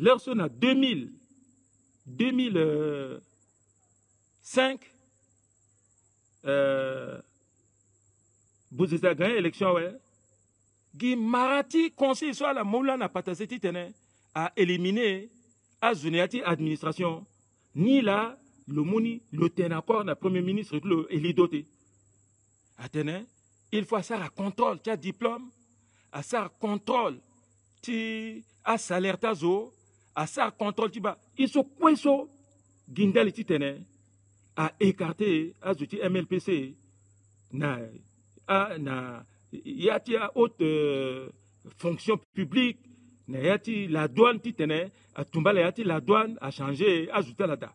Leur son à 2005, vous avez gagné l'élection, ouais. Guy Marati, conseil soit la Moulana Pataseti tene, a éliminé à Zuniati administration, ni là, le Mouni, le Ténacor, le premier ministre, le Elidoté. Atene, il faut ça à contrôle, tu as diplôme, à ça contrôle, tu as salaire, tu as zo, à ça contrôle, tu vas. Ils sont quoi, Gindal titene, a écarté, à Zouti MLPC, y a haute fonction publique, la douane titene, à Tumbala yati la douane a changé, ajouté là-dedans.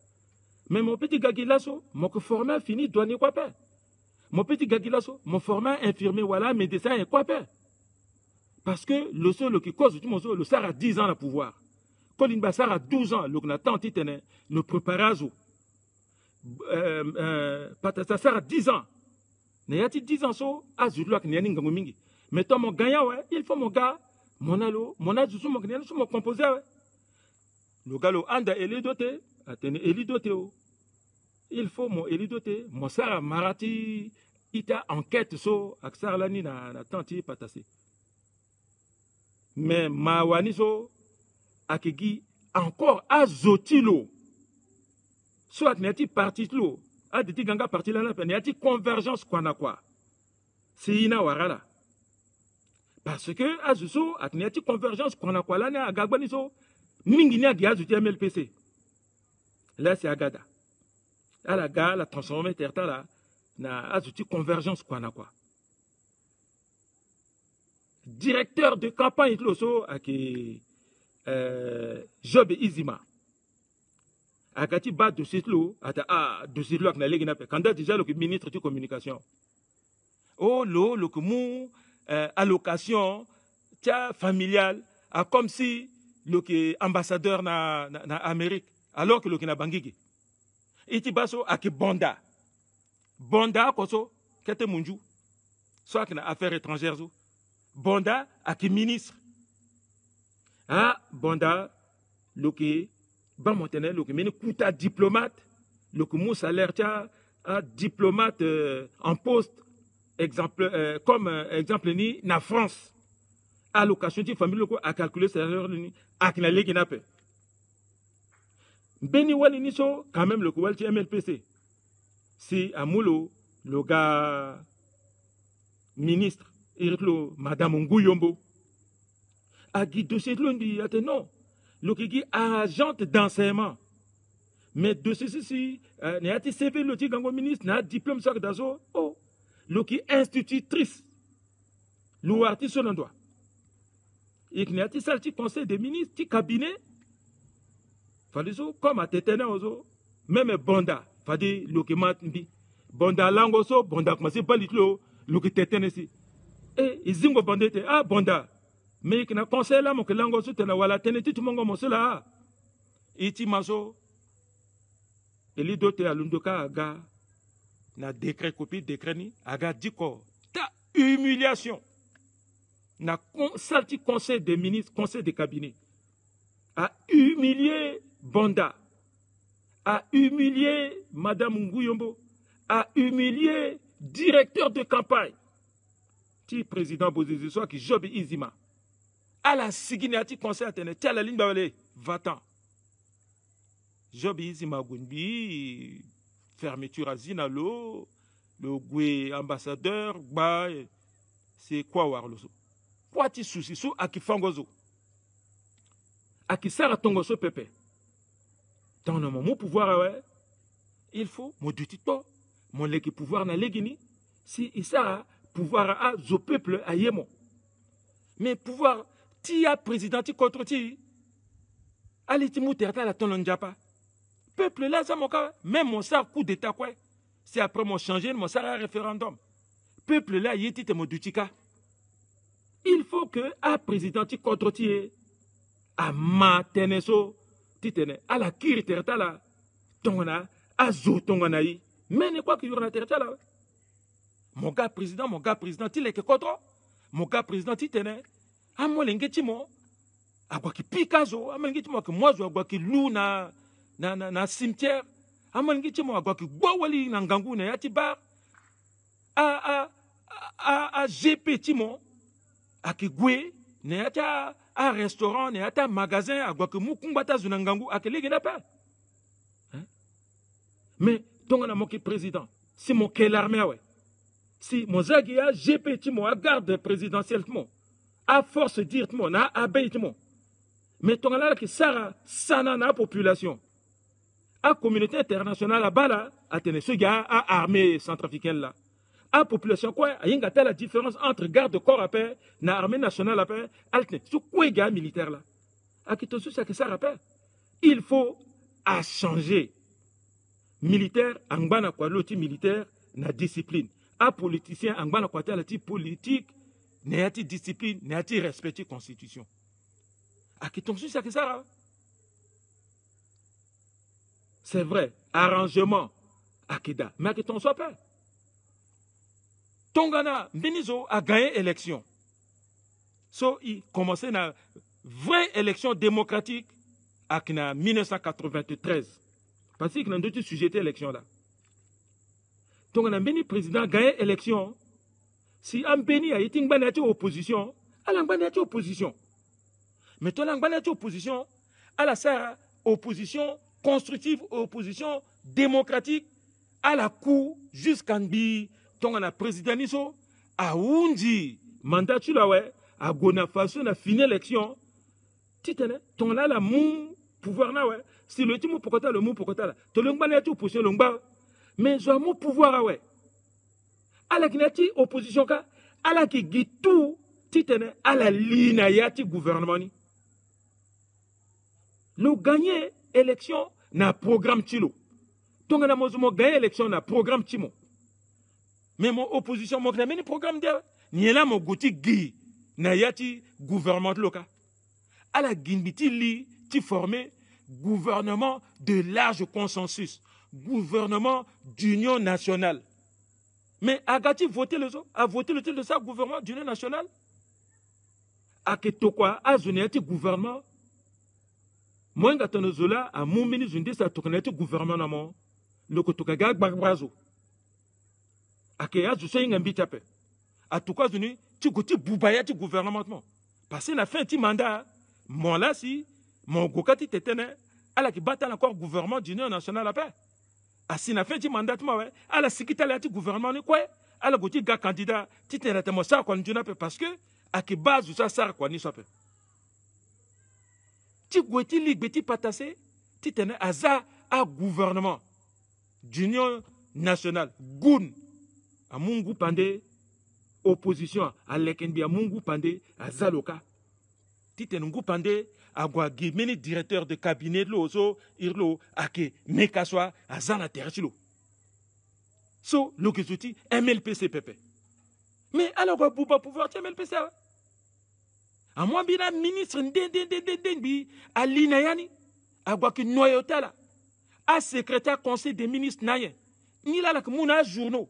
Mais mon petit gagilasso, mon format fini, douane quoi pas. Mon petit gagilasso, mon format infirmier, voilà, médecin et quoi pas. Parce que le seul qui cause, le SAR a 10 ans à pouvoir. Colin Bassar a 12 ans, le Gnatan titene, le préparazo. Patasar a 10 ans. N'ayati 10 ans, so, azulak n'yaning mingi. Mais toi, mon gagnant, ouais, il faut mon gars, mon alo, mon azusu, mon gagnant, mon composé, ouais. Le gars, le anda elidoté, atene elidoté, il faut mon elidoté, mon sara marati, ita enquête, so, aksar lani na tanti patase. Mais ma waniso, akegi, encore azotilo. Soit n'yati parti lo, a dit ganga parti là, n'yati convergence quoi. C'est ina warala. Parce que azuso, n'yati convergence quoi là, n'a gagbaniso, mingi n'a giazuti MLPC. Là c'est agada. À la gare, la transformée terre là, n'a azuti convergence quoi. Directeur de campagne loso, aki Job Izima. Akati bat de cette loi, de cette loi que n'a pas. Quand déjà le ministre de communication. Oh le mou allocation familiale, comme si le ambassadeur na Amérique, alors que le na bangigi. Iti baso aki bonda koso kete munju, soit que na affaires étrangères zo. Bonda aki ministre. Bonda le ban montenegro le que mène kuta diplomate le que mon salaire un diplomate en poste exemple comme exemple ni na France allocation de famille loko a calculer salaire ni akina legi na pe beni wani ni so quand même le ko MLPC si amulo le gars ministre irlo madame Nguyombo a guide dossier lundi non le qui agente d'enseignement. Mais de ceci, n'a pas CV le tigango ministre, n'a diplôme ça d'azo, le qui institutrice, le artiste son endroit. Et n'a pas salti conseil des ministres, ti cabinet, fallait comme à tétena ozo, même bonda, fallait le qui m'a dit, bonda langoso, bonda commencé pas l'itlo, le qui tétena ici. Et ils zingo bandete, bonda. Mais qui n'a conseillé là, mon que langue sous la wala teneti tout le monde comme là. Iti maso. Eli dote alundoka aga na décret copie décret ni aga diko ta humiliation. Na salti conseil des ministres, conseil des cabinets a humilié Bonda, a humilié Madame Nguyombo, a humilié directeur de campagne. Ti président Bozizé soit qui Job Izima. À la Siginati conseil à tenir, tiens la ligne balé, va-t'en. Job Izima Gunbi, fermeture à Zinalo, le Goué ambassadeur, bah, c'est quoi Warloso? Quoi ti souci sous à qui fangozo? À qui sert à tongoso pépé? Dans le moment pouvoir, ouais, il faut, mon dutito, mon légui pouvoir na légini, si il sert à pouvoir à zo peuple à yémo. Mais pouvoir, ti a président ti contre ti, allez ti mouterta la ton njapa. Peuple là, ça mon cas, même mon sar coup d'état quoi, c'est après mon changé, mon sar référendum. Peuple là, y est mon dutika. Il faut que a président ti contre ti, a mateneso, titene, à la kiri terta la, tongana, a zo tongana yi, mais ne quoi qu'il y aura terta là. Mon gars président, il est que contre, mon gars président titene, a moi l'engagement, agwa ki pikazo amangi timo que moi agwa ki lou na cimetière amangi timo agwa ki gwawali na ngangu na yati bar a GP timo akigwe ne yata a restaurant ne yata magasin agwa que mukumbata zunangangu akele gena pa mais tongana moki président si mon quel armée ouais si mon zagia GP timo a garde présidentielle timo a force dire timo na abeille timo mais tongana ki sara sana na population a communauté internationale à bala a tene ce gars a armée centrafricaine là a population quoi a yinga la différence entre garde corps à paix na armée nationale à paix altne ce quoi gars militaire là a qui tout ça que ça rappelle il faut à changer militaire angbana kwa loti militaire na discipline a politicien angbana kwa la type politique n'a discipline n'a respecter constitution a qui tout ça que ça c'est vrai arrangement akida mais que ton soit pas Tongana Benizo a gagné l'élection. So, il commençait une vraie élection démocratique en 1993. Parce qu'il y a d'autres sujets d'élection là. Tongana Beni président a gagné l'élection. Si un Beni a été en opposition, elle a été en opposition. Mais toi, elle a été en opposition, elle a sa opposition constructive, opposition démocratique, à la cour jusqu'en bi. Tongana président niso a undi mandat tu la ouais a gona façon na fini élection titene ton là la mou pouvoir na ouais si le timo pokota le mou pokota la to longba na tu opposition longba mais zo mou pouvoir ouais ala kinati opposition ka ala ki gitu titene ala lina yati gouvernement ni le gagner élection na programme tilo tongana mozumo gagner élection na programme timo mais mon opposition, mon programme de ni là mon gouti gui na yati gouvernement local. À la Guinbiti li ti formé gouvernement de large consensus, gouvernement d'union nationale. Mais agati voté le zo, a voté le titre de ça gouvernement d'union nationale. A que tokwa a zoneti gouvernement. Moi ngatono zola a mon ministre zunde sa tokoneti gouvernement na mon le kotokaga bagbrazo. Akeya je sais ngambiti ape a tout cas zuni tu goti boubaya ti gouvernement parce que la fin ti mandat mon là si mon gokati tetene ala ki batala encore gouvernement d'union nationale la paix a si na fin ti mandat ma ouais ala sikita la ti gouvernement ni quoi ala goti ga candidat ti tena te mo sa ko nduna pe parce que a ki base ça sar ko ni so pe ti goti li beti patase ti tena aza a gouvernement d'union nationale goun a mungu pande opposition à lekenbi a mungu pande à zaloka titen ngu pande a gwa gimeni directeur de cabinet lozo irlo ake mekaswa a zana terchilo so lo kezuti MLPC pepe mais alors gwa buba pouvoir ti MLPC a moi bina ministre bi a linayani a gwa ki noyotala a secrétaire conseil des ministres nayen ni la que muna journaux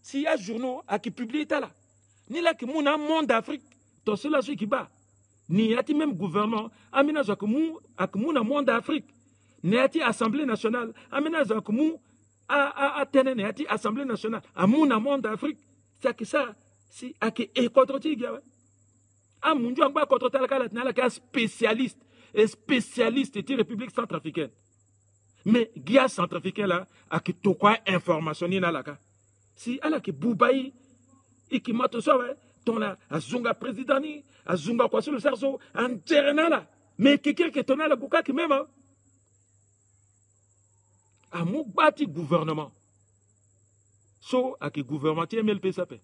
si y a journaux à qui publient là, ni là que mon monde d'Afrique, tout cela qui bat, ni y a même gouvernement, aménage que mon monde d'Afrique, ni a assemblée nationale, aménage que mon a tenen a assemblée nationale, à mon monde d'Afrique, c'est que ça, si à qui est contre tigre, à mon dieu en bas contre la n'a spécialiste et spécialiste de République centrafricaine, mais guia centrafricain là, à qui tout quoi information ni na la cas. Si ala ki boubayi et qui m'a tout ça ouais ton là azunga président ni azunga quoi sur le cerceau en terrain là mais quelqu'un qui ton là buka qui même a mon bâti gouvernement so a qui gouvernement ti MLP ça pe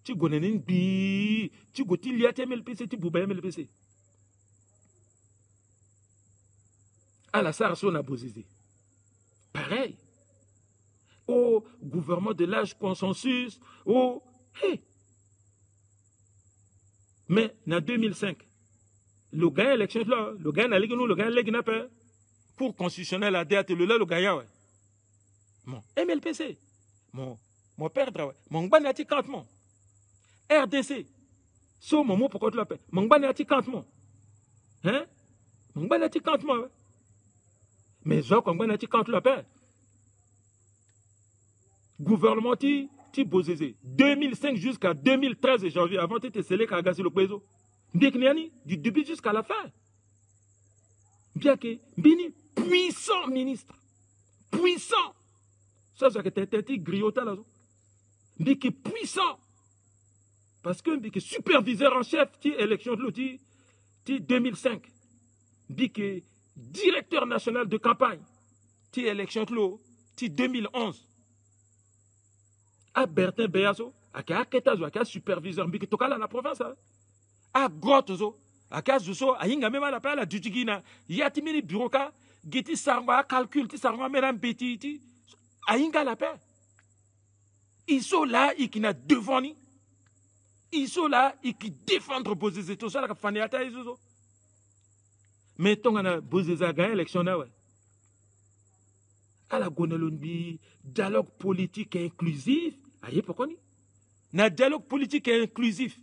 ti gonenin bi ti goti liya ti MLPC ti boubayi MLPC ala sarso na bozizé pareil au gouvernement de l'âge consensus, au... Hey. Mais en 2005, le gain élection là, le gain la ligue nous, le gain ligue n'a pas pour constitutionnel à date le gain ouais. Mon MLPC, mon perdre ouais, mon banati cantement. RDC, so mon mot pourquoi tu l'appelles, mon banati cantement. Hein? M'bana ti quand moi. Mais zo ko m'bana ti quand la paix. Gouvernement ti bozeze 2005 jusqu'à 2013 janvier avant tu étais scellé qu'à gagner le peso. Mbekniani du début jusqu'à la fin. Bien que bini puissant ministre. Puissant. Ça c'est que t'es griota là. Mbeki puissant. Parce que mbeki superviseur en chef ti élection de l'outil ti 2005. Mbeki directeur national de campagne ti élection de l'eau ti 2011. À Bertin Beyazo, à Ketazo, à superviseur, mais qui tokala la province, à Grotozo, à Kazuso, à Inga même la pala du Tigina, Yatimini bureauca, Geti Sarwa, calcul, Tisarwa, Méram Petit, à Inga la paix. Ils sont là, ils qui n'a devant ni. Ils sont là, ils qui défendent Bozézé, tout ça, la Faniata et Zozo. Mais tant qu'on a Bozézé gagné l'élection, ouais. À la Gonelonbi, dialogue politique inclusif. Aïe, pourquoi ni? Na dialogue politique inclusif.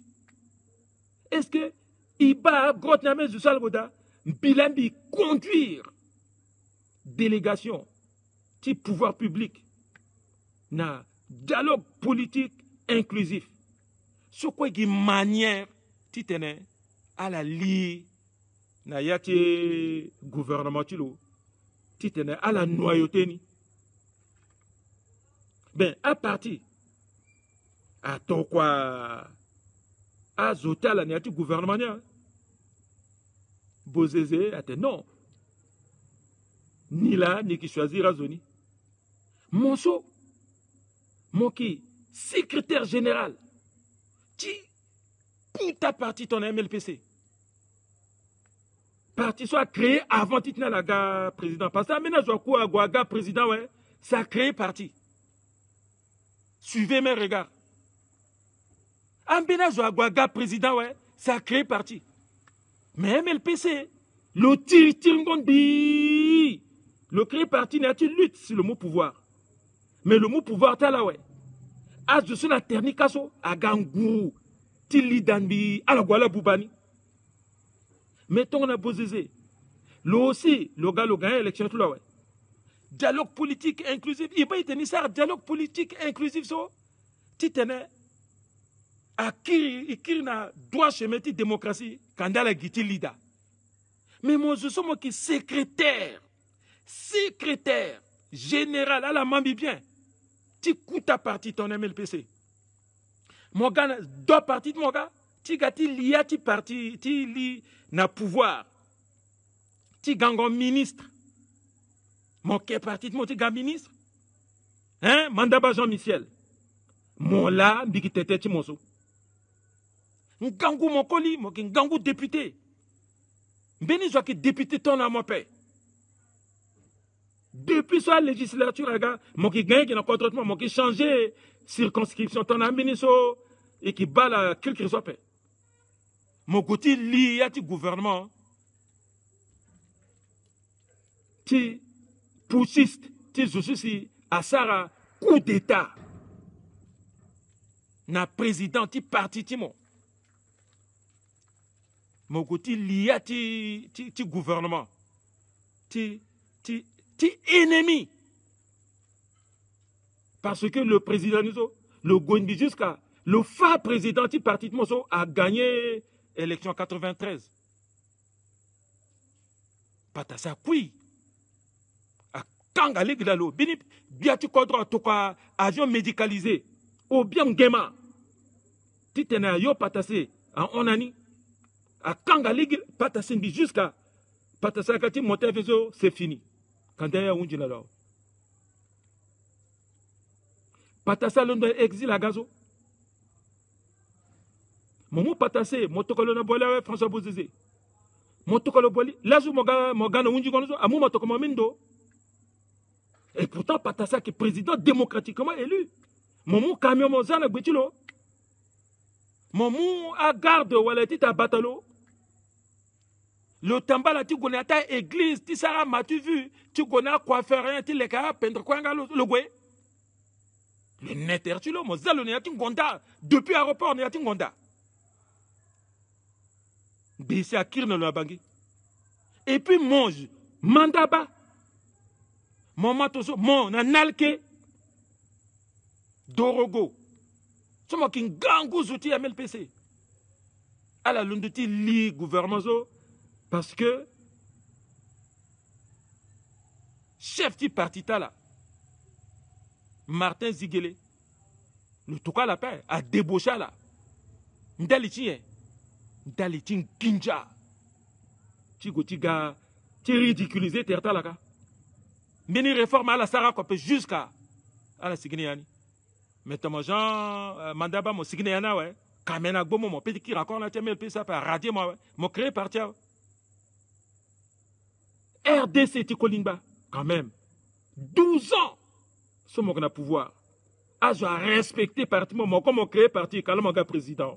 Est-ce que Iba, Grotname, Zusalboda, Bilambi conduire délégation, type pouvoir public, na dialogue politique inclusif. Sur quoi il manière, titene, à la li, na yati gouvernement tilo, titene, à la noyauté ni. Ben, à partir. À ton quoi à Zotal, il y a un gouvernement. Bozézé, à non. Ni là, ni qui choisir à Zoni. Monso, mon qui, secrétaire général, qui, pour ta partie ton MLPC. Parti soit créé avant Titna la président. Parce que maintenant, je vois quoi, président, ouais, ça a créé parti. Suivez mes regards. Ambena Joagwaga président, ouais, ça a créé parti. Mais MLPC, le tir-tir-ngondi, le créé parti n'a pas lutte sur le mot pouvoir. Mais le mot pouvoir, t'as là, ouais. As de la ternikaso, à Gangou, Tili Danbi, à la Guala Boubani. Mettons, on a Bozézé. Le aussi, le gars, élection, tout là, ouais. Dialogue politique inclusif. Il va y tenir ça, dialogue politique inclusif, ça. Titene. Il na droit chemin de démocratie quand elle a guité l'IDA. Mais moi, je suis qui secrétaire général à la mambi bien. Tu coûtes ta partie ton MLPC. Mon gars, deux parties de mon gars, tu gâtis l'IA, tu parti, tu li na pouvoir. Tu gangon ministre. Mon quai parti de mon tu ministre. Hein, Mandaba Jean-Michel. Mon là, bigi tete ti monso. Ngangou mon colis, mon ngangou député. Béni soit que député ton à mon père. Depuis sa législature, regarde, mon qui gagne qui n'a pas traitement, mon qui changé circonscription ton à ministre et qui bat la quelque soit paix. Mon côté lié à ti gouvernement. Ti poussiste, ti souci à Sarah coup d'état. Na président ti parti ti mon. Mon côté lié à ti gouvernement. Ti ennemi. Parce que le président le Gondi jusqu'à le phare président du parti de Monso a gagné l'élection 93. Patasa kui. A Kangalé Glalo. Binip, biatu kodro toka avion médicalisé. Au bien Gema. Titena yo patase en onani. A Kangalé patase jusqu'à patasa kati monter c'est fini. Quand il y a un djina là. Patasa l'on exil à gazo. Momo patase, motokolo na bola François Bozézé. Motokolo boli, lazu mogana unji gonozo, amu motokoma mindo. Et pourtant patasa qui est président démocratiquement élu. Momo camion mozana betilo. Momo a garde wala tita batalo. Le tambala tu connais ta église, tu sera matu vu, tu connais quoi faire rien, tu les cas peindre quoi le goué. Le netter tu l'as, mozalo ne yatin gonda, depuis l'aéroport ne yatin gonda. Bisi a kirno la bangi. Et puis mange mandaba. Mon matoso, mon analke. Dorogo. Somo qui gangu zouti MLPC. À la lunduti li gouvernement parce que chef du parti là, Martin Ziguele, le toka la paix, a débauché là. Ndalitien Kinja. Tigotiga, tu ridiculisé terta là. Meni réforme à la Sarah Kopé jusqu'à la Signéani. Mais Thomas Jean, Mandaba, mon Signéana, ouais. Kamena Gbomo, mon petit qui raconte la TMLP, ça peut radier moi, mon créé parti. RDC Tikolimba, quand même. 12 ans, ce mon pouvoir. Ah, je dois respecter parti, moi, comme on crée parti, quand mon gars président.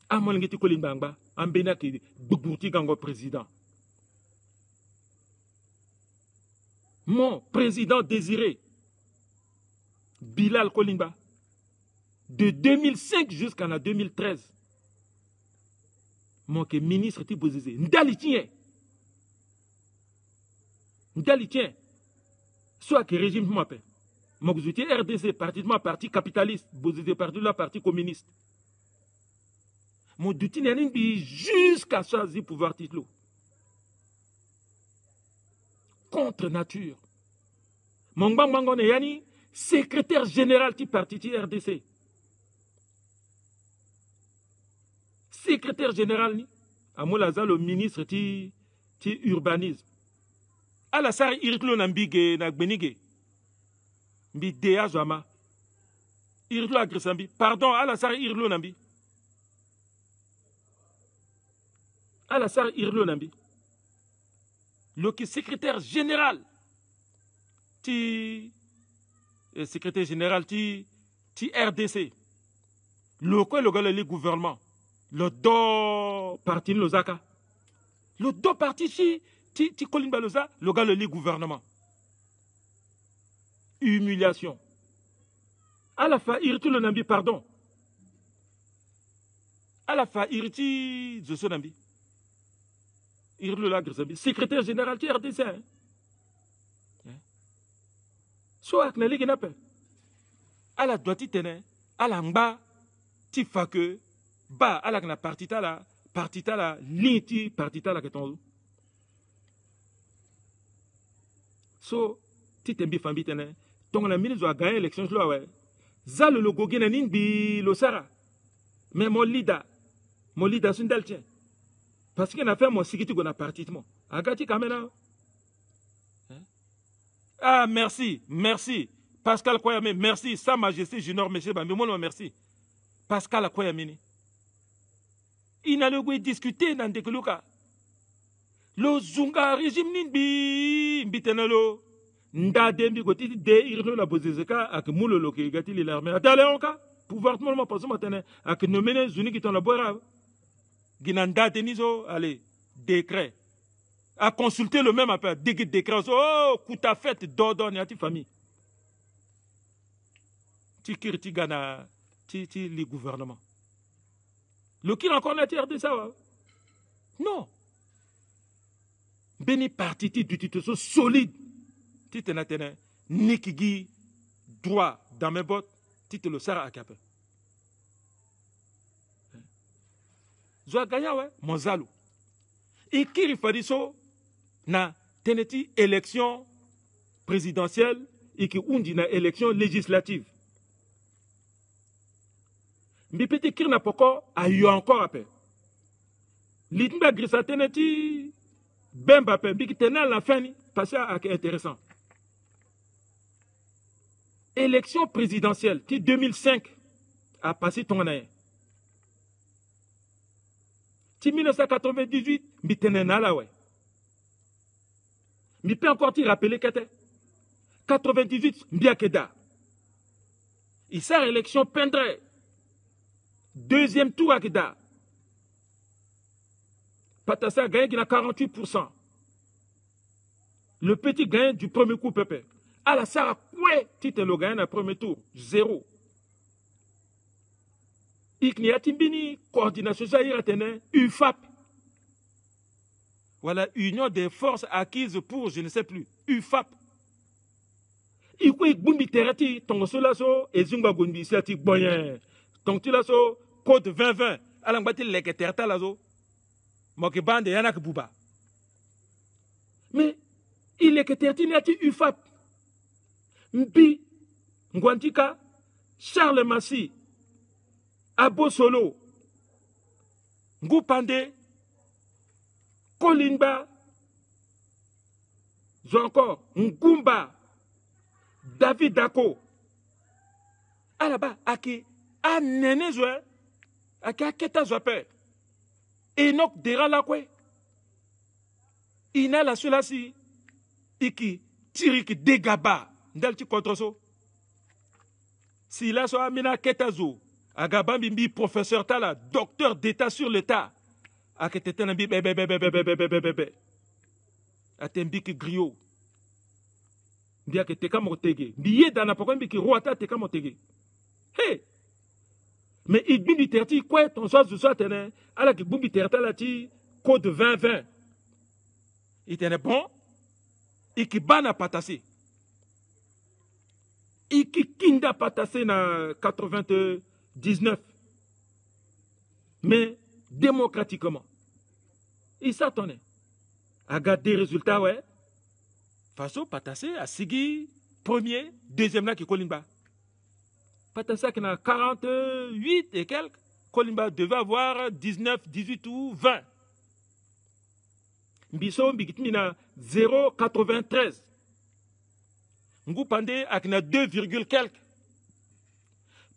Ah, mon gars Tikolimba, en béna qui Bougouti Gango président. Mon président désiré, Bilal Kolimba, de 2005 jusqu'en 2013, mon ministre ti Bozizé, Ndalitien, soit que régime m'appelle, mon RDC, parti capitaliste, Bozizé, parti communiste. Mon duty n'est jusqu'à choisir pouvoir titre. Contre nature. Mon Bangone Yani, secrétaire général du parti RDC. Secrétaire général, Amolaza, le ministre du urbanisme. Alassar Irtlo Nambige Nagbenige. Mbi Dea Zama. Irtlo Agresambi. Pardon, Alassar Irtlo Nambi. Alassar Irtlo Nambi. Le secrétaire général. Secrétaire général du RDC. Le gouvernement. Le do parti Lozaka. Le do parti ti Kolimba Loza, le gouvernement. Humiliation. À la fin, irti le nambi, pardon. À la fin, irti Zoso nambi. Irti le lagresambi. Secrétaire général du RDC. Soit avec les gens à la droite, à la mba, ti fa que, ba, à la partita la, linti partita la que ton. So, ti tembi fambi tene, ton la ministre a gagné l'élection, je l'ai, ouais. Za le logo genanin bi lo sara. Mais mon leader c'est un deltien. Parce qu'il a fait mon sécurité qu'on a parti, moi. Agati kamena. Ah, merci. Pascal Koyame, merci. Sa Majesté Junior, monsieur Bambi, merci. Pascal Koyame. Il n'a pas discuté dans des cas. Le Zunga régime n'imbi, mbitenelo. Nda dembi goti de irlo la bozezeka ak mulo loke gati li l'armée. Atale onka, pouvoir tout le monde passer matin ak nomene zuni qui ton la boira. Ginanda tenizo, allez, décret. À consulter le même appel, décret. Oh, kouta fait dodo ni ati famille. Ti kirti gana, ti li gouvernement. Le qui encore la terre de ça, non. Beni parti ti du titre solide. Ti tenatene, nikigi, droit dans mes bottes, ti te le sara à capé. Zoa gaya ouais, monzalo. Et qui rifadiso na teneti élection présidentielle et qui undi na élection législative. Mais petit qui n'a pas encore appel. L'idée grisa teneti bemba pe biki tenal la fin parce que intéressant. Élection présidentielle qui 2005 a passé ton année. En 1998, je suis là. Je peux encore te rappeler que 98, je suis là. Il s'est élection peindre. Deuxième tour à Keda. Patassa a gagné 48%. Le petit gain du premier coup, Pepe. Alassara, ouais, tu te le gagné dans le premier tour. 0. Ikniatimbini, coordination Zaïratene, UFAP. Voilà, Union des forces acquises pour, je ne sais plus, UFAP. Ikwe Gumbi Terati, Tongosolaso, et Zumba Gumbi Siati Boyen. Tongtilaso, Code 2020, Alangbati Leke Terta Lazo. Mokebande Yanak Bouba. Mais, il est que Terti Nati UFAP. Mpi, Ngwantika, Charles Massi, Abo Solo, Ngoupande, Kolimba, encore Ngumba, David Dako. Alaba, Aki, a nene zoé, Aki a keta zoé, Enoch Deralakwe, Ina la Sulasi, Iki, Tiriki Degaba, Ndalti Kontroso. Si là, so Amina Ketazo, Agabambi, professeur Tala, docteur d'État sur l'État, Aketetanambi, bébé, Atembiki Griot, Bia que Teka Motege, Billet dans la programme qui Roata Teka Motege. Hey! Mais il bimbi terti, quoi, ton soir, ce soir, t'es à la qui bimbi terta la ti, code 2020. Il était bon, et qui bana patase. Et qui kinda patase na 99. Mais démocratiquement. Il s'attendait. À garder des résultats, ouais. Faso patase à Sigi, premier, deuxième là qui Kolimba. Patase qui n'a 48 et quelques. Kolimba devait avoir 19, 18 ou 20. Mbiso mbigitmina 0,93. Ngoupande akina 2, quelques.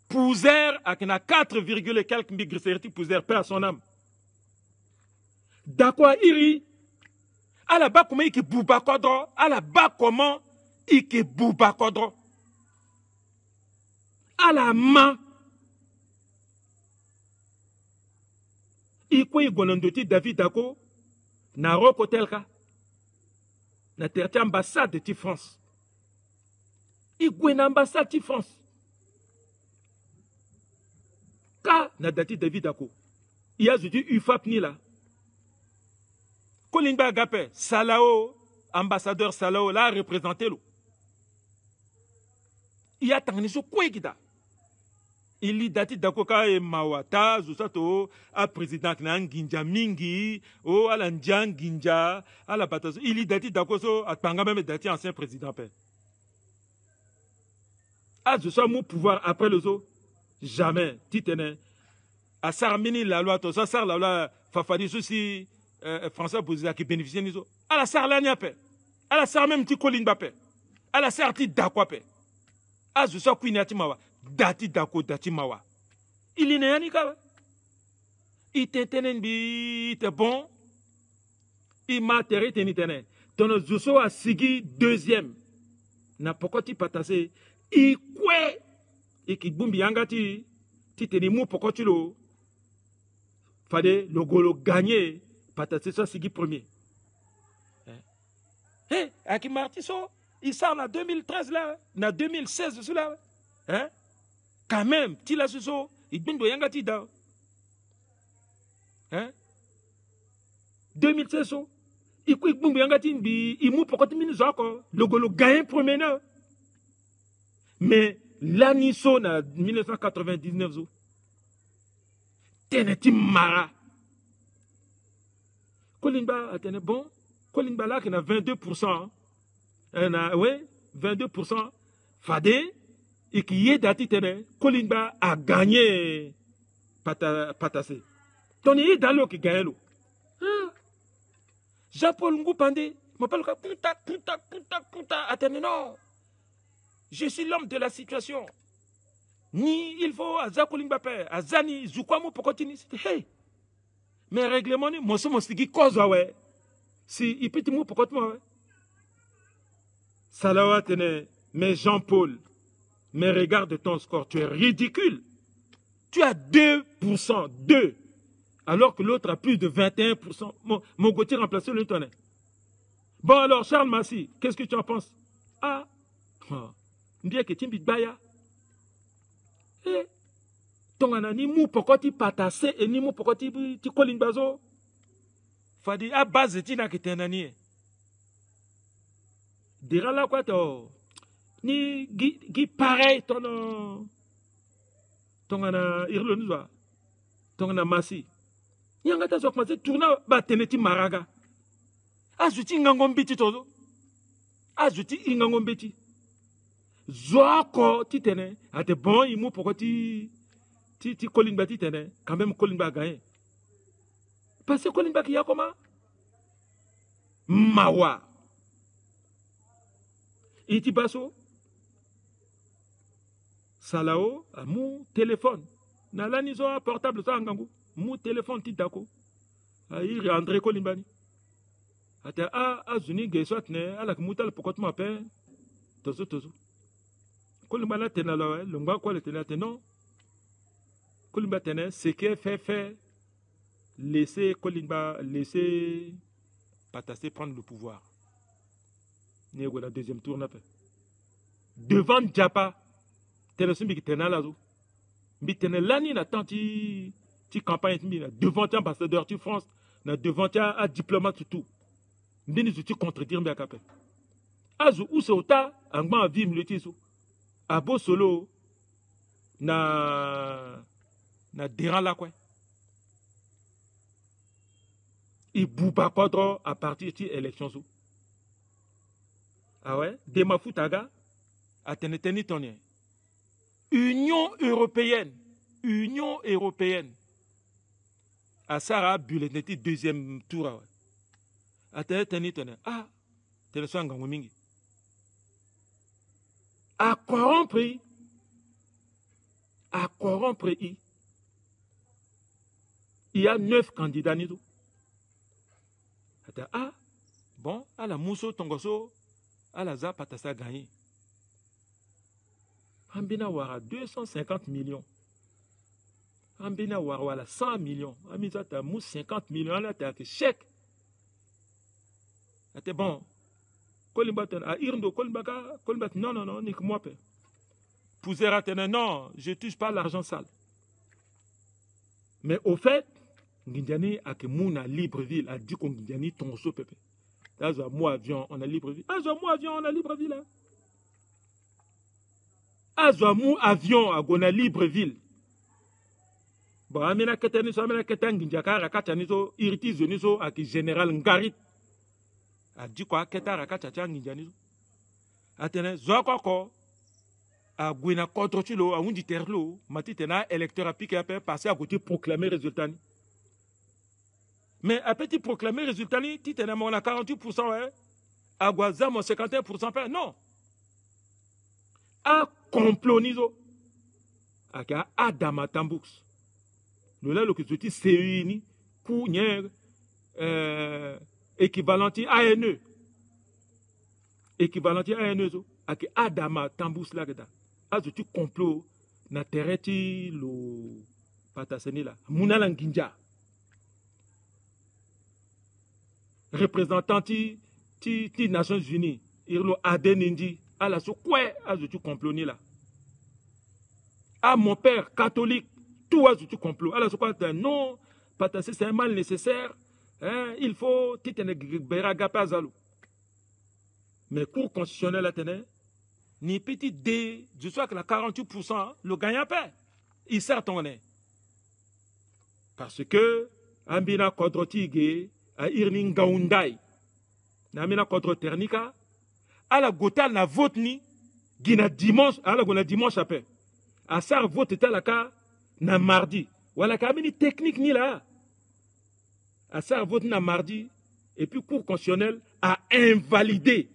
Pouzer akina 4, quelques migriserti Pouzer, paix à son âme. Dakwa iri. À la bas comment il bouba kodro. À la bas comment il bouba kodro. À la main. Il quoi il David Dako. Na roko telka. Na terti ambassade de France. Igwe ambassade de France. Ka na dati David Dako. Il y a dit UFAP ni là. Kolimba Agape, Salao, ambassadeur Salao, là représenté l'eau. Il y a tant de choses quoi il y dati Dakoka et Mawata, Zusato, a président Ginja Mingi, o à l'Andian Ginja, à la bataille. Il y dati Dakoso, à Tanga même dati ancien président. A Zusa mon pouvoir après le zoo, jamais, titene. A Sarmini la loi, to Sar la loi, Fafadi souci, François Bouzia qui bénéficie de nous. À la Sarlania paix. À la Sar même ti Kolimba paix. À la Sarti Dakwa paix. A Zusa Quinati Mawa. Dati Dako Dati Mawa. Il n'est rien ka. Il t'était bon. Il m'a terré tenitene. Ton Zuso a sigi deuxième. Na pokoti patase. I kwe. I ki bumbi yangati. Ti teni mou pokoti lo. Fade le golo gagné. Patase so sigi premier. Hé, Aki Martiso. Il sort en 2013 là. En 2016 cela. Hein? Quand même, tu l'as su, il doit y avoir un hein? 2016, il faut que y ait il mou pourquoi tu minutes encore. Le golo gagne premier. Mais l'année en 1999, t'es mara. Kolimba a bon. Kolimba là qui a 22%. Oui, 22%. Fade. Et qui est dati tene, Kolimba a gagné Patase. Ton y est dans l'eau qui gagne l'eau. Jean-Paul Ngoupande, m'appelle puta, attendez, non. Je suis l'homme de la situation. Ni il faut à Kolimba père, à Zani, Zoukwamu pour continuer. Hey! Mais règlement, moi, c'est mon stigi cause, ouais. Si, il peut te mou pour continuer, ouais. Salawa tene, mais Jean-Paul. Mais regarde ton score, tu es ridicule. Tu as 2%, 2. Alors que l'autre a plus de 21%. Mon Gauthier remplacé le tonnerre. Bon alors, Charles Massi, qu'est-ce que tu en penses? Ah, bien que tu me baya. tongana ni mu pokoti patase e ni mu pokoti ti kolimbazo fadi a base ti na kitenani dira la quoi to ni gi pareil tono tongana irlonizwa tongana masi nyanga ta so commencer tourna ba teneti maraga azuti ngangombiti tozo azuti ingangombiti zoko ti tene ate bon imu pokoti ti kolimba ti tene quand même kolimba a gagné parce que kolimba qui a comment mawa iti baso salao a mu téléphone na lani zo portable so ngangu mu téléphone ti dako a iri André Kolimbani ate azuni gesot ne ala mutal pokot ma pe tozo Kolimba la tena la longwa kwa le tena non Kolimba tena ce qui est fait laisser Kolimba laisser Patassé prendre le pouvoir nego la deuxième tour na pe devant Japa tena sumbi tena la zo mbi tena lani na tanti ti campagne mbi devant ambassadeur ti France na devant a diplomate tout mbini zuti contredire mbi akape azu use ota angba vi mletiso abo solo na deran la quoi i buba kodro à partir de élection sou ah ouais de ma futaga ateneteni tonien Union européenne à Sarah bulletin deuxième tour ah ouais ateneteni tonien tene so ngango mingi à corrompre il y a 9 candidats nido bon à la mousso tongoso à la za patasa gagné ambina wara 250 millions ambina wara 100 millions amisa ta mou 50 millions là ta chèque ate bon Kolimba a irndo Kolimba non ni que moi pe Pouzera tene non je touche pas l'argent sale mais au fait Ngindiani a que mouna Libreville a dit qu'on Ngindiani tonso pepe azo moi avion on a Libreville azo moi avion on a Libreville là azo moi avion a gona Libreville bon amena ketani so amena ketangi njakara katani so iritizo niso a que général Ngarit a dit quoi ketara kachacha nginjani atene zokoko a gwina contre chilo a undi terlo mati tena électeur a piqué a passer à côté proclamer résultat ni mais a petit proclamer résultat ni ti tena mon 48% ouais a gwaza mon 51% non a complot nizo aka adama tambux le là le que tu c'est ni ku nyer équivalent ANE zo aki adama tambus la geda azu tu complot na tereti lo pataseni la munala nginja représentant ti Nations Unies irlo adenindi ala so kwe azu tu complot ni la mon père catholique tout azu tu complot ala so quoi non patasé c'est un mal nécessaire. Il faut mais cour constitutionnel a tenu ni petit D je sais que la 48% le gagnant pas il sert ton nez parce que ambina contre tige a irning gaundai na amina contre ternika à la gotal na vote ni gina dimanche à la gona dimanche après à ça vote était la ka na mardi wala ka amini technique ni là à ça vote na mardi et puis cour constitutionnel a invalidé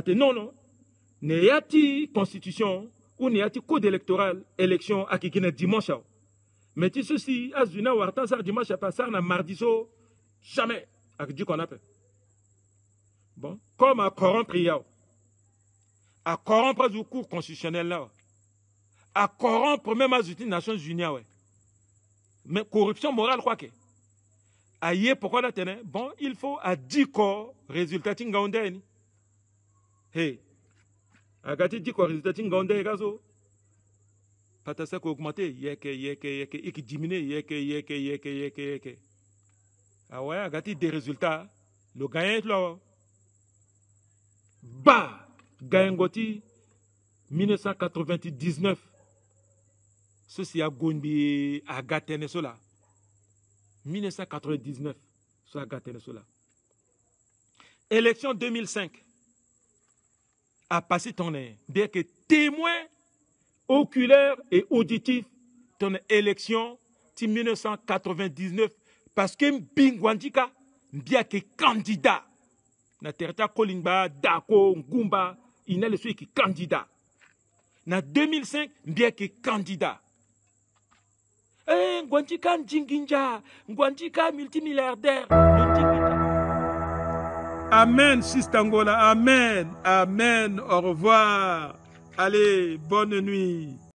non ne yati constitution ou ne yati code électoral élection à qui na dimanche mais tu ceci azuna warta ça dimanche à passer na mardi so jamais à dit qu'on appelle bon comme à corrompre le cours constitutionnel là à corrompre même à les Nations Unies mais corruption morale quoi que aïe pourquoi la tenez bon il faut à 10 corps résultat tingaondeni hey agati 10 corps résultat tingaondeni gazo Patasa qui a augmenté, yeke, qui diminue, yeke. Ah ouais, a gâté des résultats. Le gagnant est là. Bah, gagnangoti 1999. Ceci a gagné à gâté cela. 1999, ça a gâté cela. Élection 2005. A passé ton nez. Dès que témoin oculaire et auditif, ton élection, en 1999, parce que Mbingwandika, bien que candidat, na territoire Kolimba, Dako, Ngumba, il n'est le seul qui candidat. Na 2005, bien que candidat. Ngwandika Njinginja, Ngwandika multimilliardaire. Amen, Sistangola, amen, amen, au revoir. Allez, bonne nuit.